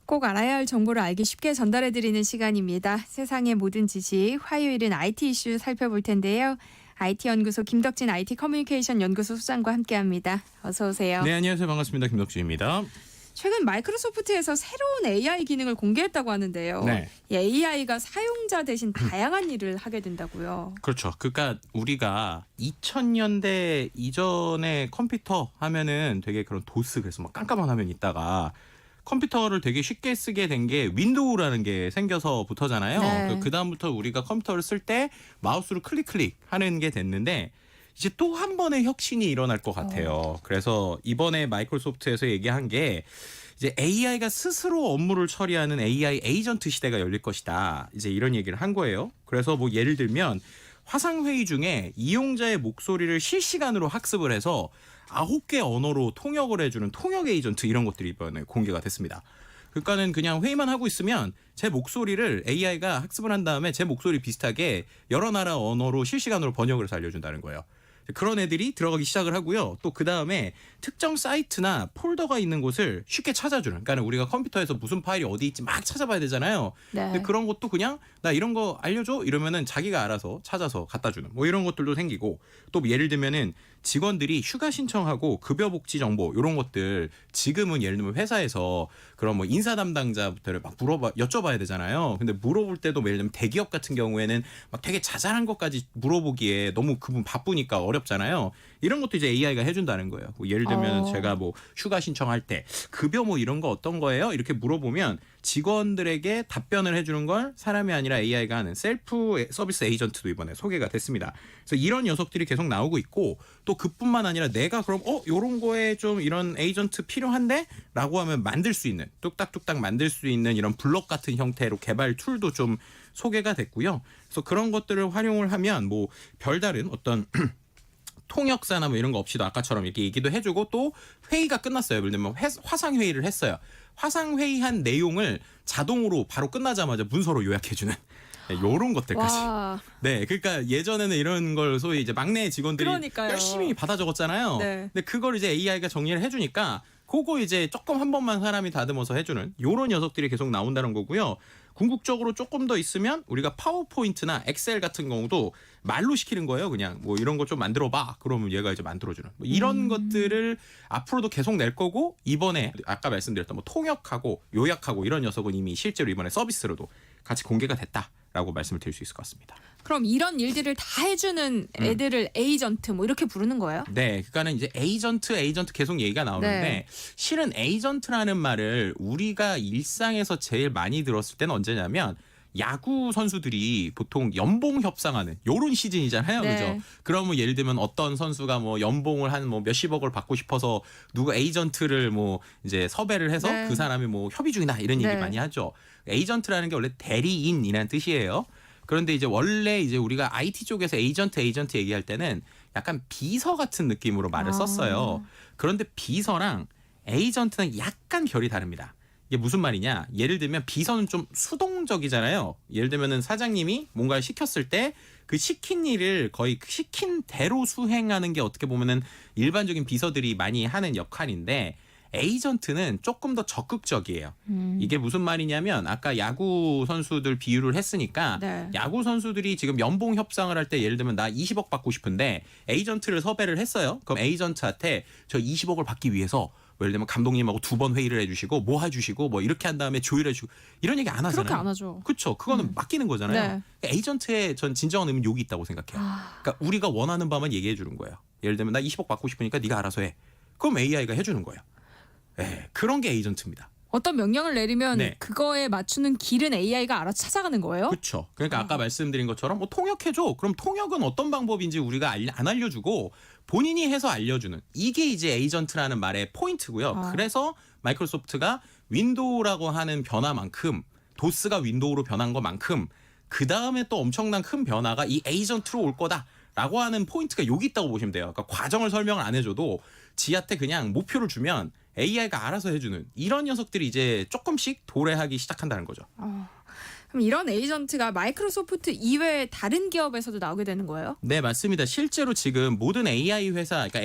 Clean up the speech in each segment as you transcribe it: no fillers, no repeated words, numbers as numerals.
꼭 알아야 할 정보를 알기 쉽게 전달해드리는 시간입니다. 세상의 모든 지식, 화요일은 IT 이슈 살펴볼 텐데요. IT연구소 김덕진 IT 커뮤니케이션 연구소 소장과 함께합니다. 어서 오세요. 네, 안녕하세요. 반갑습니다. 김덕진입니다. 최근 마이크로소프트에서 새로운 AI 기능을 공개했다고 하는데요. 네. 이 AI가 사용자 대신 다양한 일을 하게 된다고요. 그렇죠. 그러니까 우리가 2000년대 이전에 컴퓨터 하면은 되게 그런 도스 그래서 막 깜깜한 화면 있다가 컴퓨터를 되게 쉽게 쓰게 된 게 윈도우라는 게 생겨서부터잖아요. 네. 그 다음부터 우리가 컴퓨터를 쓸 때 마우스로 클릭 하는 게 됐는데 이제 또 한 번의 혁신이 일어날 것 같아요. 그래서 이번에 마이크로소프트에서 얘기한 게 이제 AI가 스스로 업무를 처리하는 AI 에이전트 시대가 열릴 것이다. 이제 이런 얘기를 한 거예요. 그래서 뭐 예를 들면 화상회의 중에 이용자의 목소리를 실시간으로 학습을 해서 9개 언어로 통역을 해주는 통역 에이전트 이런 것들이 이번에 공개가 됐습니다. 그러니까는 그냥 회의만 하고 있으면 제 목소리를 AI가 학습을 한 다음에 제 목소리 비슷하게 여러 나라 언어로 실시간으로 번역을 해서 알려준다는 거예요. 그런 애들이 들어가기 시작을 하고요. 또 그 다음에 특정 사이트나 폴더가 있는 곳을 쉽게 찾아주는. 그러니까 우리가 컴퓨터에서 무슨 파일이 어디 있지 막 찾아봐야 되잖아요. 네. 근데 그런 것도 그냥 나 이런 거 알려줘 이러면은 자기가 알아서 찾아서 갖다 주는 뭐 이런 것들도 생기고 또 예를 들면은 직원들이 휴가 신청하고 급여 복지 정보 이런 것들 지금은 예를 들면 회사에서 그런 뭐 인사 담당자부터를 막 여쭤봐야 되잖아요. 근데 물어볼 때도 예를 들면 대기업 같은 경우에는 막 되게 자잘한 것까지 물어보기에 너무 그분 바쁘니까 어렵잖아요. 이런 것도 이제 AI가 해준다는 거예요. 뭐 예를 들면 제가 뭐 휴가 신청할 때 급여 뭐 이런 거 어떤 거예요? 이렇게 물어보면 직원들에게 답변을 해주는 걸 사람이 아니라 AI가 하는 셀프 서비스 에이전트도 이번에 소개가 됐습니다. 그래서 이런 녀석들이 계속 나오고 있고 또 그뿐만 아니라 내가 그럼 요런 거에 좀 이런 에이전트 필요한데? 라고 하면 만들 수 있는 뚝딱뚝딱 만들 수 있는 이런 블록 같은 형태로 개발 툴도 좀 소개가 됐고요. 그래서 그런 것들을 활용을 하면 뭐 별다른 어떤 통역사나 뭐 이런 거 없이도 아까처럼 이렇게 얘기도 해주고 또 회의가 끝났어요. 예를 들면 화상 회의를 했어요. 화상 회의한 내용을 자동으로 바로 끝나자마자 문서로 요약해주는 이런 것들까지. 와. 네, 그러니까 예전에는 이런 걸 소위 이제 막내 직원들이 그러니까요. 열심히 받아 적었잖아요. 네. 근데 그걸 이제 AI가 정리를 해주니까 그거 이제 조금 한 번만 사람이 다듬어서 해주는 이런 녀석들이 계속 나온다는 거고요. 궁극적으로 조금 더 있으면 우리가 파워포인트나 엑셀 같은 경우도 말로 시키는 거예요. 그냥 뭐 이런 거 좀 만들어봐. 그러면 얘가 이제 만들어주는 뭐 이런 것들을 앞으로도 계속 낼 거고 이번에 아까 말씀드렸던 뭐 통역하고 요약하고 이런 녀석은 이미 실제로 이번에 서비스로도 같이 공개가 됐다라고 말씀을 드릴 수 있을 것 같습니다. 그럼 이런 일들을 다 해주는 애들을 에이전트 뭐 이렇게 부르는 거예요? 네, 그러니까는 이제 에이전트 계속 얘기가 나오는데 네. 실은 에이전트라는 말을 우리가 일상에서 제일 많이 들었을 때는 언제냐면 야구 선수들이 보통 연봉 협상하는 요런 시즌이잖아요. 네. 그죠? 그러면 예를 들면 어떤 선수가 뭐 연봉을 한 뭐 몇십억을 받고 싶어서 누가 에이전트를 뭐 이제 섭외를 해서 네. 그 사람이 뭐 협의 중이다 이런 얘기 네. 많이 하죠. 에이전트라는 게 원래 대리인이라는 뜻이에요. 그런데 이제 원래 이제 우리가 IT 쪽에서 에이전트 얘기할 때는 약간 비서 같은 느낌으로 말을 썼어요. 그런데 비서랑 에이전트는 약간 결이 다릅니다. 이게 무슨 말이냐? 예를 들면 비서는 좀 수동적이잖아요. 예를 들면은 사장님이 뭔가를 시켰을 때 그 시킨 일을 거의 시킨 대로 수행하는 게 어떻게 보면은 일반적인 비서들이 많이 하는 역할인데 에이전트는 조금 더 적극적이에요. 이게 무슨 말이냐면 아까 야구 선수들 비유를 했으니까 네. 야구 선수들이 지금 연봉 협상을 할 때 예를 들면 나 20억 받고 싶은데 에이전트를 섭외를 했어요. 그럼 에이전트한테 저 20억을 받기 위해서 예를 들면 감독님하고 2번 회의를 해주시고 뭐 해주시고 뭐 이렇게 한 다음에 조율해주고 이런 얘기 안 하잖아요. 그렇게 안 하죠. 그렇죠. 그거는 맡기는 거잖아요. 네. 그러니까 에이전트의 전 진정한 의미는 여기 있다고 생각해요. 그러니까 우리가 원하는 바만 얘기해 주는 거예요. 예를 들면 나 20억 받고 싶으니까 네가 알아서 해. 그럼 AI가 해주는 거예요. 네, 그런 게 에이전트입니다. 어떤 명령을 내리면 네. 그거에 맞추는 길은 AI가 알아서 찾아가는 거예요? 그렇죠. 그러니까 아까 말씀드린 것처럼 뭐 통역해줘. 그럼 통역은 어떤 방법인지 우리가 안 알려주고 본인이 해서 알려주는 이게 이제 에이전트라는 말의 포인트고요. 그래서 마이크로소프트가 윈도우라고 하는 변화만큼 도스가 윈도우로 변한 것만큼 그 다음에 또 엄청난 큰 변화가 이 에이전트로 올 거다라고 하는 포인트가 여기 있다고 보시면 돼요. 그러니까 과정을 설명을 안 해줘도 지한테 그냥 목표를 주면 AI가 알아서 해주는 이런 녀석들이 이제 조금씩 도래하기 시작한다는 거죠. 그럼 이런 에이전트가 마이크로소프트 이외의 다른 기업에서도 나오게 되는 거예요? 네, 맞습니다. 실제로 지금 모든 AI 회사, 그러니까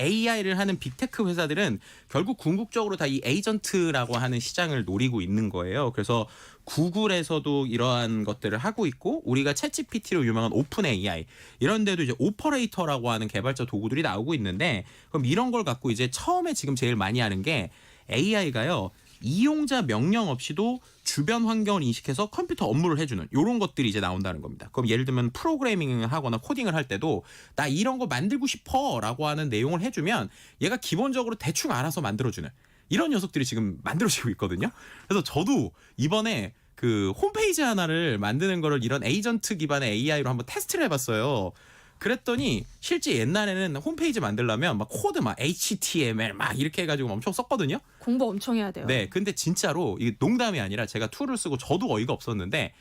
AI를 하는 빅테크 회사들은 결국 궁극적으로 다 이 에이전트라고 하는 시장을 노리고 있는 거예요. 그래서 구글에서도 이러한 것들을 하고 있고, 우리가 챗GPT로 유명한 오픈 AI 이런 데도 이제 오퍼레이터라고 하는 개발자 도구들이 나오고 있는데, 그럼 이런 걸 갖고 이제 처음에 지금 제일 많이 하는 게 AI가요. 이용자 명령 없이도 주변 환경을 인식해서 컴퓨터 업무를 해주는 이런 것들이 이제 나온다는 겁니다. 그럼 예를 들면 프로그래밍을 하거나 코딩을 할 때도 나 이런 거 만들고 싶어라고 하는 내용을 해주면 얘가 기본적으로 대충 알아서 만들어주는 이런 녀석들이 지금 만들어지고 있거든요. 그래서 저도 이번에 그 홈페이지 하나를 만드는 거를 이런 에이전트 기반의 AI로 한번 테스트를 해봤어요. 그랬더니 실제 옛날에는 홈페이지 만들려면 막 코드 막 HTML 막 이렇게 해가지고 엄청 썼거든요. 공부 엄청 해야 돼요. 네, 근데 진짜로 이게 농담이 아니라 제가 툴을 쓰고 저도 어이가 없었는데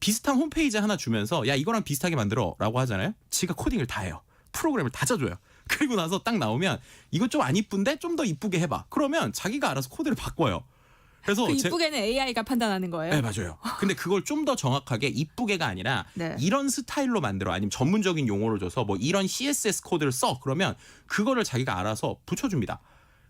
비슷한 홈페이지 하나 주면서 야 이거랑 비슷하게 만들어라고 하잖아요. 지가 코딩을 다 해요. 프로그램을 다 짜줘요. 그리고 나서 딱 나오면 이거 좀 안 이쁜데 좀 더 이쁘게 해봐. 그러면 자기가 알아서 코드를 바꿔요. 그래서 그 이쁘게는 AI가 판단하는 거예요? 네, 맞아요. 근데 그걸 좀 더 정확하게 이쁘게가 아니라 네. 이런 스타일로 만들어 아니면 전문적인 용어를 줘서 뭐 이런 CSS 코드를 써 그러면 그거를 자기가 알아서 붙여줍니다.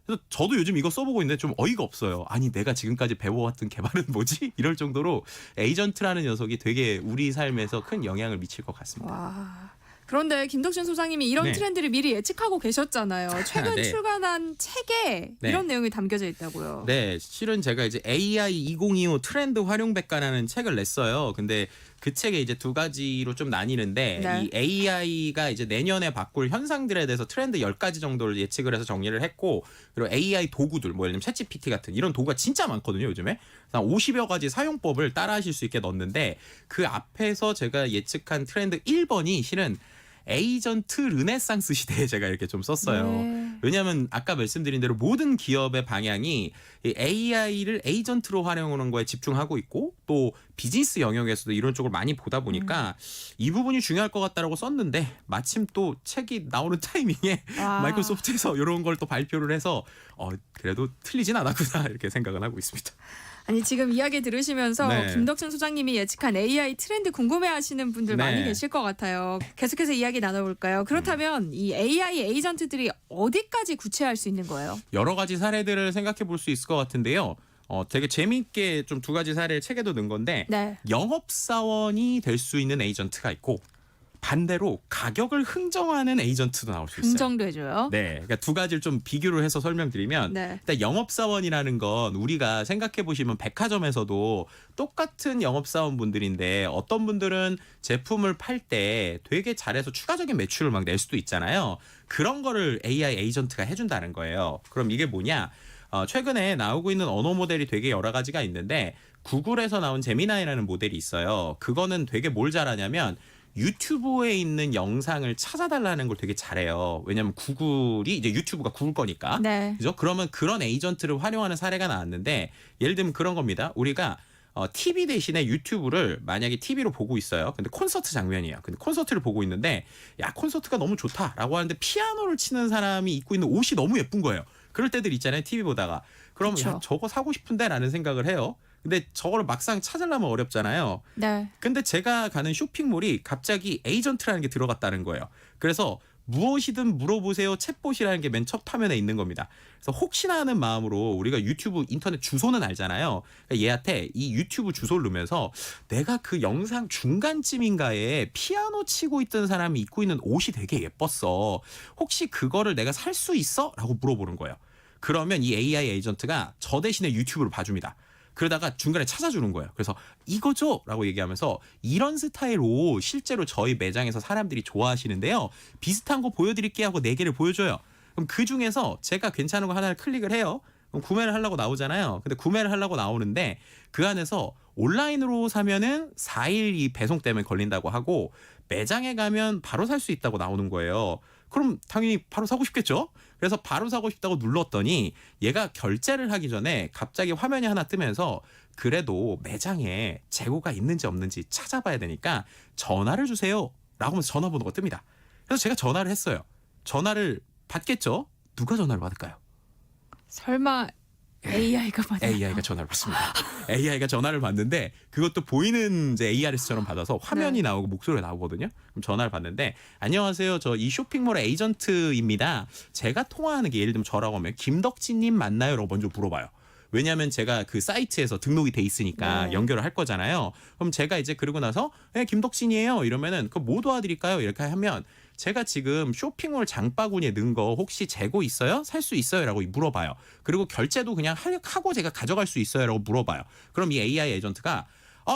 그래서 저도 요즘 이거 써보고 있는데 좀 어이가 없어요. 아니 내가 지금까지 배워왔던 개발은 뭐지? 이럴 정도로 에이전트라는 녀석이 되게 우리 삶에서 큰 영향을 미칠 것 같습니다. 와. 그런데 김덕진 소장님이 이런 네. 트렌드를 미리 예측하고 계셨잖아요. 최근 네. 출간한 책에 네. 이런 내용이 담겨져 있다고요. 네, 실은 제가 이제 AI 2025 트렌드 활용백과라는 책을 냈어요. 근데 그 책에 이제 두 가지로 좀 나뉘는데 네. 이 AI가 이제 내년에 바꿀 현상들에 대해서 트렌드 10가지 정도를 예측을 해서 정리를 했고, 그리고 AI 도구들 뭐 예를 들면 챗GPT 같은 이런 도구가 진짜 많거든요, 요즘에. 한 50여 가지 사용법을 따라하실 수 있게 넣었는데 그 앞에서 제가 예측한 트렌드 1번이 실은 에이전트 르네상스 시대에 제가 이렇게 좀 썼어요. 네. 왜냐하면 아까 말씀드린 대로 모든 기업의 방향이 이 AI를 에이전트로 활용하는 거에 집중하고 있고 또 비즈니스 영역에서도 이런 쪽을 많이 보다 보니까 이 부분이 중요할 것 같다라고 썼는데 마침 또 책이 나오는 타이밍에 와. 마이크로소프트에서 이런 걸 또 발표를 해서 그래도 틀리진 않았구나 이렇게 생각을 하고 있습니다. 아니 지금 이야기 들으시면서 네. 김덕진 소장님이 예측한 AI 트렌드 궁금해하시는 분들 네. 많이 계실 것 같아요. 계속해서 이야기 나눠볼까요? 그렇다면 이 AI 에이전트들이 어디까지 구체화할 수 있는 거예요? 여러 가지 사례들을 생각해 볼 수 있을 것 같은데요. 되게 재미있게 좀 두 가지 사례를 책에도 넣은 건데 네. 영업사원이 될 수 있는 에이전트가 있고 반대로 가격을 흥정하는 에이전트도 나올 수 있어요. 긍정도 해줘요. 네, 그러니까 두 가지를 좀 비교를 해서 설명드리면 네. 일단 영업사원이라는 건 우리가 생각해 보시면 백화점에서도 똑같은 영업사원분들인데 어떤 분들은 제품을 팔 때 되게 잘해서 추가적인 매출을 막 낼 수도 있잖아요. 그런 거를 AI 에이전트가 해준다는 거예요. 그럼 이게 뭐냐? 최근에 나오고 있는 언어 모델이 되게 여러 가지가 있는데 구글에서 나온 제미나이라는 모델이 있어요. 그거는 되게 뭘 잘하냐면 유튜브에 있는 영상을 찾아달라는 걸 되게 잘해요. 왜냐하면 구글이 이제 유튜브가 구글 거니까. 네. 그죠? 그러면 그런 에이전트를 활용하는 사례가 나왔는데 예를 들면 그런 겁니다. 우리가 TV 대신에 유튜브를 만약에 TV로 보고 있어요. 근데 콘서트 장면이에요. 근데 콘서트를 보고 있는데 야 콘서트가 너무 좋다라고 하는데 피아노를 치는 사람이 입고 있는 옷이 너무 예쁜 거예요. 그럴 때들 있잖아요. TV 보다가. 그럼 그쵸. 야, 저거 사고 싶은데 라는 생각을 해요. 근데 저거를 막상 찾으려면 어렵잖아요. 네. 근데 제가 가는 쇼핑몰이 갑자기 에이전트라는 게 들어갔다는 거예요. 그래서 무엇이든 물어보세요 챗봇이라는 게 맨 첫 화면에 있는 겁니다. 그래서 혹시나 하는 마음으로 우리가 유튜브 인터넷 주소는 알잖아요. 그러니까 얘한테 이 유튜브 주소를 넣으면서 내가 그 영상 중간쯤인가에 피아노 치고 있던 사람이 입고 있는 옷이 되게 예뻤어. 혹시 그거를 내가 살 수 있어? 라고 물어보는 거예요. 그러면 이 AI 에이전트가 저 대신에 유튜브를 봐줍니다. 그러다가 중간에 찾아주는 거예요. 그래서 이거죠? 라고 얘기하면서 이런 스타일 옷 실제로 저희 매장에서 사람들이 좋아하시는데요. 비슷한 거 보여드릴게요 하고 4개를 보여줘요. 그럼 그 중에서 제가 괜찮은 거 하나를 클릭을 해요. 그럼 구매를 하려고 나오잖아요. 근데 구매를 하려고 나오는데 그 안에서 온라인으로 사면은 4일 이 배송 때문에 걸린다고 하고 매장에 가면 바로 살 수 있다고 나오는 거예요. 그럼 당연히 바로 사고 싶겠죠? 그래서 바로 사고 싶다고 눌렀더니 얘가 결제를 하기 전에 갑자기 화면이 하나 뜨면서 그래도 매장에 재고가 있는지 없는지 찾아봐야 되니까 전화를 주세요 라고 하면서 전화번호가 뜹니다. 그래서 제가 전화를 했어요. 전화를 받겠죠? 누가 전화를 받을까요? 설마 AI가 받아요. AI가 전화를 받습니다. AI가 전화를 받는데 그것도 보이는 이제 ARS처럼 받아서 화면이 네. 나오고 목소리가 나오거든요. 그럼 전화를 받는데 안녕하세요. 저 이 쇼핑몰의 에이전트입니다. 제가 통화하는 게 예를 들면 저라고 하면 김덕진님 맞나요? 라고 먼저 물어봐요. 왜냐하면 제가 그 사이트에서 등록이 돼 있으니까 네. 연결을 할 거잖아요. 그럼 제가 이제 그러고 나서 네, 김덕진이에요. 이러면은 그 뭐 도와드릴까요? 이렇게 하면 제가 지금 쇼핑몰 장바구니에 넣은 거 혹시 재고 있어요? 살 수 있어요? 라고 물어봐요. 그리고 결제도 그냥 하고 제가 가져갈 수 있어요? 라고 물어봐요. 그럼 이 AI 에이전트가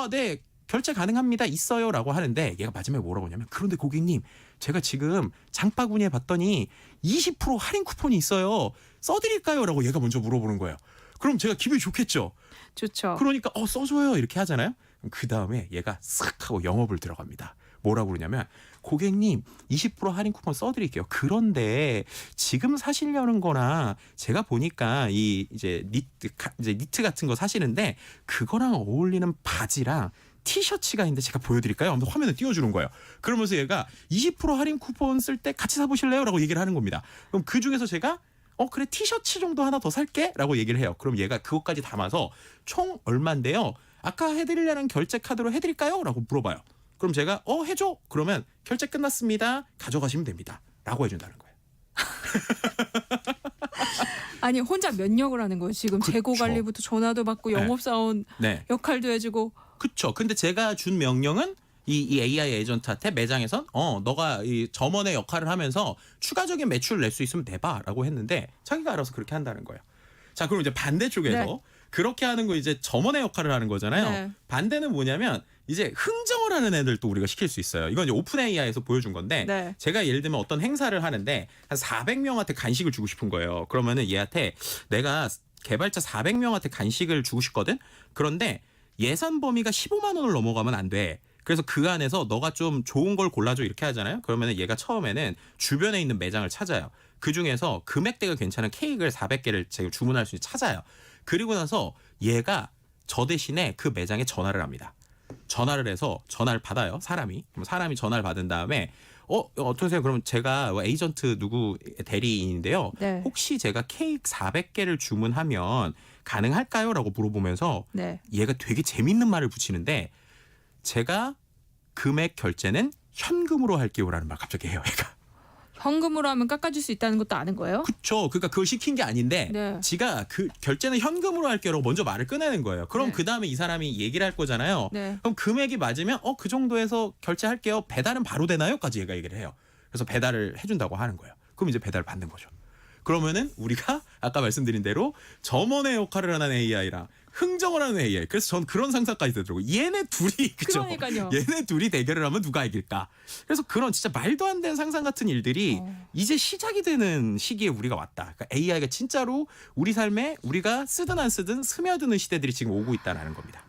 네, 결제 가능합니다. 있어요. 라고 하는데 얘가 마지막에 뭐라고 하냐면 그런데 고객님 제가 지금 장바구니에 봤더니 20% 할인 쿠폰이 있어요. 써드릴까요? 라고 얘가 먼저 물어보는 거예요. 그럼 제가 기분이 좋겠죠. 좋죠. 그러니까 써줘요 이렇게 하잖아요. 그 다음에 얘가 싹 하고 영업을 들어갑니다. 뭐라고 그러냐면 고객님 20% 할인 쿠폰 써드릴게요. 그런데 지금 사시려는 거나 제가 보니까 이제 니트 같은 거 사시는데 그거랑 어울리는 바지랑 티셔츠가 있는데 제가 보여드릴까요? 하면서 화면을 띄워주는 거예요. 그러면서 얘가 20% 할인 쿠폰 쓸 때 같이 사보실래요? 라고 얘기를 하는 겁니다. 그럼 그 중에서 제가 그래 티셔츠 정도 하나 더 살게 라고 얘기를 해요. 그럼 얘가 그것까지 담아서 총 얼만데요? 아까 해드리려는 결제 카드로 해드릴까요? 라고 물어봐요. 그럼 제가 해줘. 그러면 결제 끝났습니다. 가져가시면 됩니다. 라고 해준다는 거예요. 아니 혼자 면역을 하는 거예요. 지금 재고 그쵸. 관리부터 전화도 받고 영업사원 네. 역할도 해주고. 그쵸. 근데 제가 준 명령은 이 AI 에이전트한테 매장에선 너가 이 점원의 역할을 하면서 추가적인 매출을 낼 수 있으면 내봐라고 했는데 자기가 알아서 그렇게 한다는 거예요. 자, 그럼 이제 반대쪽에서 네. 그렇게 하는 거 이제 점원의 역할을 하는 거잖아요. 네. 반대는 뭐냐면 이제 흥정을 하는 애들도 우리가 시킬 수 있어요. 이건 이제 오픈 AI에서 보여준 건데 네. 제가 예를 들면 어떤 행사를 하는데 한 400명한테 간식을 주고 싶은 거예요. 그러면은 얘한테 내가 개발자 400명한테 간식을 주고 싶거든. 그런데 예산 범위가 15만 원을 넘어가면 안 돼. 그래서 그 안에서 너가 좀 좋은 걸 골라줘 이렇게 하잖아요. 그러면 얘가 처음에는 주변에 있는 매장을 찾아요. 그 중에서 금액대가 괜찮은 케이크를 400개를 제가 주문할 수 있는 찾아요. 그리고 나서 얘가 저 대신에 그 매장에 전화를 합니다. 전화를 해서 전화를 받아요. 사람이. 그럼 사람이 전화를 받은 다음에 어떠세요? 그러면 제가 에이전트 누구 대리인인데요. 네. 혹시 제가 케이크 400개를 주문하면 가능할까요? 라고 물어보면서 네. 얘가 되게 재밌는 말을 붙이는데 제가 금액 결제는 현금으로 할게요라는 말 갑자기 해요. 얘가. 현금으로 하면 깎아줄 수 있다는 것도 아는 거예요? 그렇죠. 그러니까 그걸 시킨 게 아닌데 네. 지가 그 결제는 현금으로 할게요라고 먼저 말을 꺼내는 거예요. 그럼 네. 그 다음에 이 사람이 얘기를 할 거잖아요. 네. 그럼 금액이 맞으면 그 정도에서 결제할게요. 배달은 바로 되나요?까지 얘가 얘기를 해요. 그래서 배달을 해준다고 하는 거예요. 그럼 이제 배달을 받는 거죠. 그러면은 우리가 아까 말씀드린 대로 점원의 역할을 하는 AI랑 흥정을 하는 AI. 그래서 전 그런 상상까지 되더라고요. 얘네 둘이 그죠? 그러니까요. 얘네 둘이 대결을 하면 누가 이길까? 그래서 그런 진짜 말도 안 되는 상상 같은 일들이 이제 시작이 되는 시기에 우리가 왔다. 그러니까 AI가 진짜로 우리 삶에 우리가 쓰든 안 쓰든 스며드는 시대들이 지금 오고 있다는 겁니다.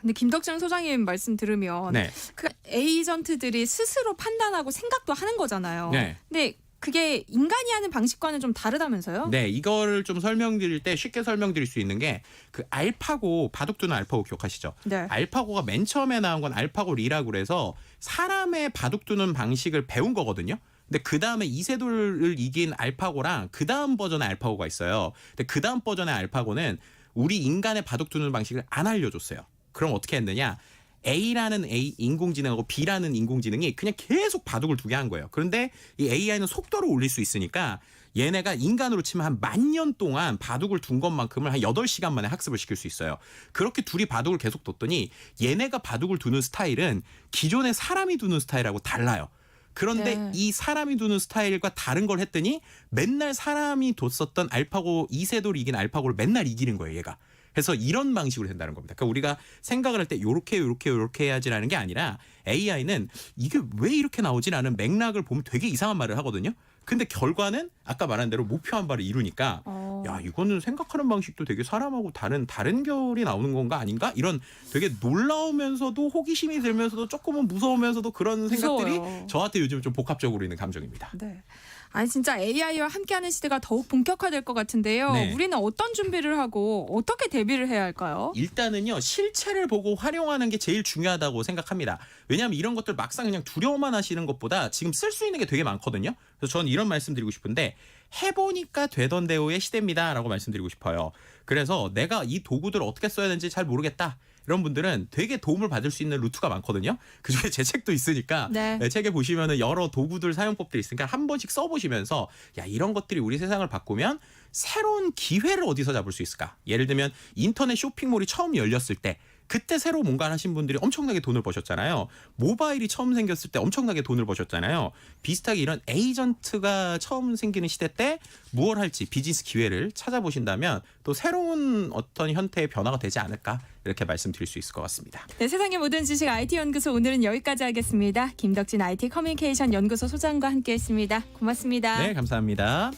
근데 김덕진 소장님 말씀 들으면 네. 그 에이전트들이 스스로 판단하고 생각도 하는 거잖아요. 네. 근데 그게 인간이 하는 방식과는 좀 다르다면서요? 네, 이거를 좀 설명드릴 때 쉽게 설명드릴 수 있는 게 그 알파고 바둑두는 알파고 기억하시죠? 네. 알파고가 맨 처음에 나온 건 알파고 리라고 그래서 사람의 바둑두는 방식을 배운 거거든요. 근데 그 다음에 이세돌을 이긴 알파고랑 그 다음 버전의 알파고가 있어요. 근데 그 다음 버전의 알파고는 우리 인간의 바둑두는 방식을 안 알려줬어요. 그럼 어떻게 했느냐? A라는 인공지능하고 B라는 인공지능이 그냥 계속 바둑을 두게 한 거예요. 그런데 이 AI는 속도를 올릴 수 있으니까 얘네가 인간으로 치면 한 10,000년 동안 바둑을 둔 것만큼을 한 8시간 만에 학습을 시킬 수 있어요. 그렇게 둘이 바둑을 계속 뒀더니 얘네가 바둑을 두는 스타일은 기존의 사람이 두는 스타일하고 달라요. 그런데 네. 이 사람이 두는 스타일과 다른 걸 했더니 맨날 사람이 뒀었던 알파고 이세돌이 이긴 알파고를 맨날 이기는 거예요, 얘가. 그래서 이런 방식으로 된다는 겁니다. 그러니까 우리가 생각을 할 때 요렇게 해야지라는 게 아니라 AI는 이게 왜 이렇게 나오지라는 맥락을 보면 되게 이상한 말을 하거든요. 근데 결과는 아까 말한 대로 목표한 바를 이루니까 야 이거는 생각하는 방식도 되게 사람하고 다른 결이 나오는 건가 아닌가 이런 되게 놀라우면서도 호기심이 들면서도 조금은 무서우면서도 그런 생각들이 무서워요. 저한테 요즘 좀 복합적으로 있는 감정입니다. 네. 아니 진짜 AI와 함께하는 시대가 더욱 본격화될 것 같은데요. 네. 우리는 어떤 준비를 하고 어떻게 대비를 해야 할까요? 일단은요 실체를 보고 활용하는 게 제일 중요하다고 생각합니다. 왜냐하면 이런 것들 막상 그냥 두려워만 하시는 것보다 지금 쓸 수 있는 게 되게 많거든요. 그래서 저는 이런 말씀드리고 싶은데 해보니까 되던데요의 시대입니다라고 말씀드리고 싶어요. 그래서 내가 이 도구들을 어떻게 써야 되는지 잘 모르겠다. 이런 분들은 되게 도움을 받을 수 있는 루트가 많거든요. 그중에 제 책도 있으니까 네. 책에 보시면은 여러 도구들 사용법들이 있으니까 한 번씩 써보시면서 야 이런 것들이 우리 세상을 바꾸면 새로운 기회를 어디서 잡을 수 있을까? 예를 들면 인터넷 쇼핑몰이 처음 열렸을 때 그때 새로 뭔가를 하신 분들이 엄청나게 돈을 버셨잖아요. 모바일이 처음 생겼을 때 엄청나게 돈을 버셨잖아요. 비슷하게 이런 에이전트가 처음 생기는 시대 때 무엇 할지 비즈니스 기회를 찾아보신다면 또 새로운 어떤 형태의 변화가 되지 않을까 이렇게 말씀드릴 수 있을 것 같습니다. 네, 세상의 모든 지식 IT 연구소 오늘은 여기까지 하겠습니다. 김덕진 IT 커뮤니케이션 연구소 소장과 함께했습니다. 고맙습니다. 네, 감사합니다.